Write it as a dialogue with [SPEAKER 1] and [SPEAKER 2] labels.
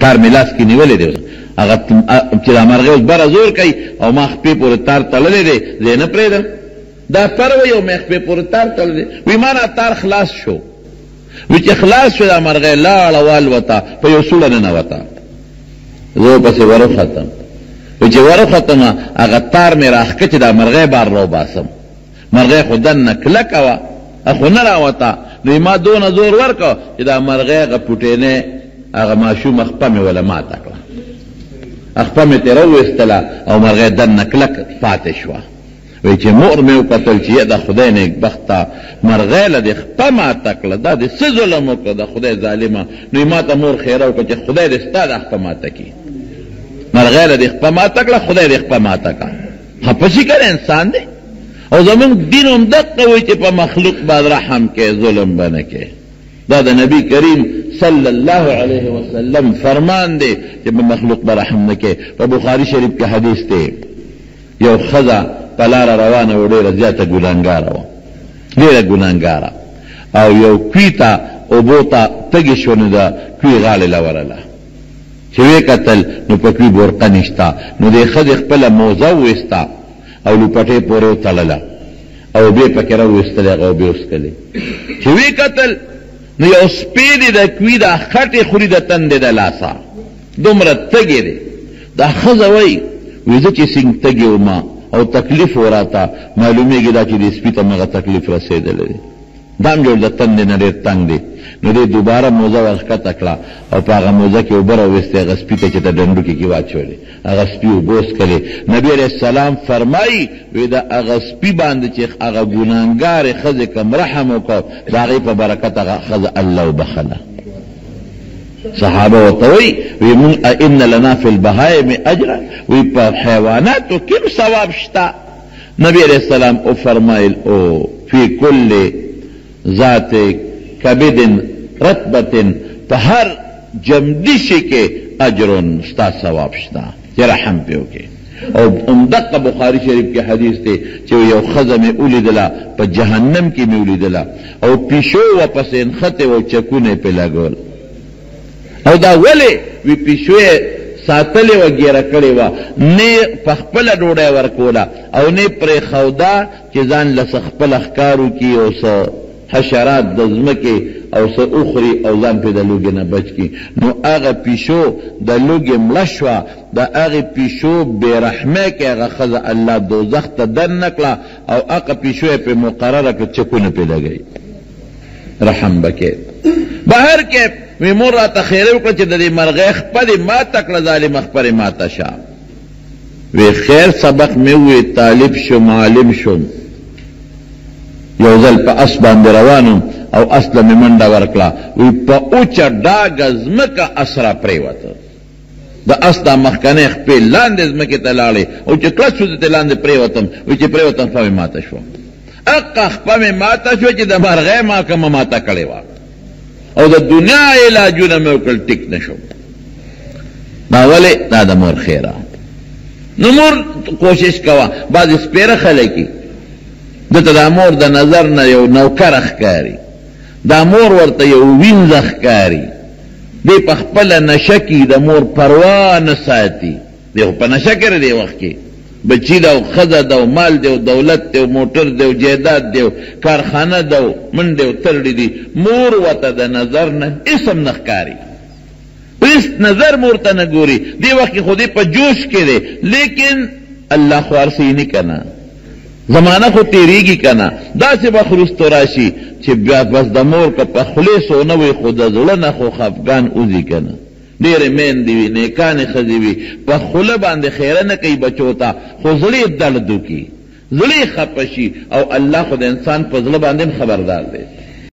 [SPEAKER 1] تار می لاس کې نیولې دی هغه چې دا مرغۍ اوس بره زور کوي او ما خپې پورې تار تړلی دی زه یې نه پرېږدم دا پر وی او مې خپې پورې تار تړلی دی وی ما نه تار خلاص شو وی چې خلاص شو دا مرغۍ لاړه والوته په یو سوړه ننوته زه ورپسې وروختم وی چې وروختمه هغه تار مې راښکه چې دا مرغۍ بار راوباسم مرغۍ خو دننه کلکه وه خو نه راوته نو ما دونه زور ورکړه چې دا مرغۍ هغه پوټینۍ هغه ماشومه خپه مې وله ماته کړه خپه مې ترې راوویستله او مرغۍ دننه کلک پاتې شوه وی چې مور مې وکتل چې د خدای نیکبخته مرغۍ له دې خپه ماته کړه دا دې څه ظلم وکړه د خدای ظالمه نو یې ما ته مور خیره وکړه چې خدای دې ستا دا خپه ماته کړي مرغۍ له دې خپه ماته کړه خدای دې خپه ماته کړه خپه شي که انسان دی او زمونږ دین هم دقه وایي چې په مخلوق باید رحم کې ظلم به نه کې دا د نبی کریم صلی الله علیه وسلم فرمان دی چې په مخلوق به رحم نه کې په بخاري شریف کې حدیث دی یو ښځه په لاره روانه و ډېره زیاته ګناهګاره وه ډېره ګناهګاره او یو کوي ته اوبو ته تږې شوه نو د کوي غاړې له ورله چې ویې کتل نو په کوي برقه نشته نو دې ښځې خپله موزه وویسته او لوپټې پورې وتړله او اوبې پکې راوویستلې هغه اوبې وڅښلې چې ویې کتل نو یو سپی دی د کوي دا خټې خوري د تندې د لاسه دومره تږې دی دا ښځه وایي وی زه چې څنګه تږې ومه او تکلیف وراته معلومیږي دا چې دې سپي ته مغه تکلیف رسېدلی دی دا هم جوړ د تندې نه ډېر تنګ دی نو دې دوباره موزه ورښکته کړه او په هغه موزه کې اوبه راویستې هغه سپي ته چې د ډنډوکې کې واچولې هغه سپي اوبه وڅښلې نبي علیه السلام فرمایي وی د هغه سپي باندې چې هغه ګناهګارې ښځې کوم رحم وکړ د هغې په برکت هغه ښځه الله وبخله صحابه ورته وایي وی مونږ ان لنا فی البهایم اجرا وی په حیواناتو کې هم ثواب شته نبی علیه السلام وفرمایل او فی کل ذات کبد رتبت په هر جمدی شي کې اجرون ستا ثواب شته چې رحم پې وکړې او همدقه بخاري شریف کې حدیث دی چې یو ښځه مې ولیدله په جهنم کې مې ولیدله او پیشو ورپسې نښتې و چکونه یې پې لګول او دا ولې وی پیشو یې ساتلې وه ګیره کړې وه نه په خپله ډوډۍ ورکوله او نه پرېښوده چې ځان له څه خپله ښکار وکړي او څه حشرات د ځمکې او څه اخري او ځان پې د لوږې نه بچ کړي نو هغه پیشو د لوږې مړه شوه د هغې پیشو بېرحمۍ کې هغه ښځه الله دوزخ ته دننه کړه او هغه پیشو یې پې مقرره کړه چکونه پې لګوي رحم به کې بهر کې وی مور راته خیره وکړه چې د دې مرغۍ خپلې ماته کړه ظالمه خپلې ماته شه وی خیر سبق مې ووی طالب شم عالم شم یو ځل په اس باندې روانم او اس له مې منډه ورکړه وی په اوچه ډاګه ځمکه اس را پرېوته د اس دا مخکنۍ خپې لاندې ځمکې ته لاړې او چې کلک شو زه ترې لاندې پرېوتم وی چې پرېوتم خپه مې ماته شوه اقه خپه مې ماته شوه چې د مرغۍ ما کومه ماته کړې وه او د دنیا علاجونه مې وکړل ټیک نه شو دا ولې دا د مور خیره نو مور کوشش کوه بعضې سپېره خلک دته دا مور د نظر نه یو نوکره ښکاري دا مور ورته یو وینځه ښکاري دی په خپله نشه کې د مور پروا نه ساتي دی خو په نشه کې دی وخت کې بچی ده او ښځه ده او مال دی او دولت دی او موټر دی او جایداد دی او کارخانه ده او منډې او ترړې دي مور ورته د نظر نه اسم نه ښکاري هېڅ نظر مور ته نه ګوري دې وخت کې خو دې په جوش کې دی لیکن الله خو هر څه نه که نه زمانه خو تیریږي که نه داسې به خروستو راشي چې بیا بس د مور که په خولې سونه وي خو د زړه نه خو خفګان وځي که نه ډېرې میندې وي نیکانې ښځې وي په خوله باندې خیره نه کوي بچو ته خو زړه یې درد وکړي زړه یې خفه شي او الله خو د انسان په زړه باندې هم خبردار دی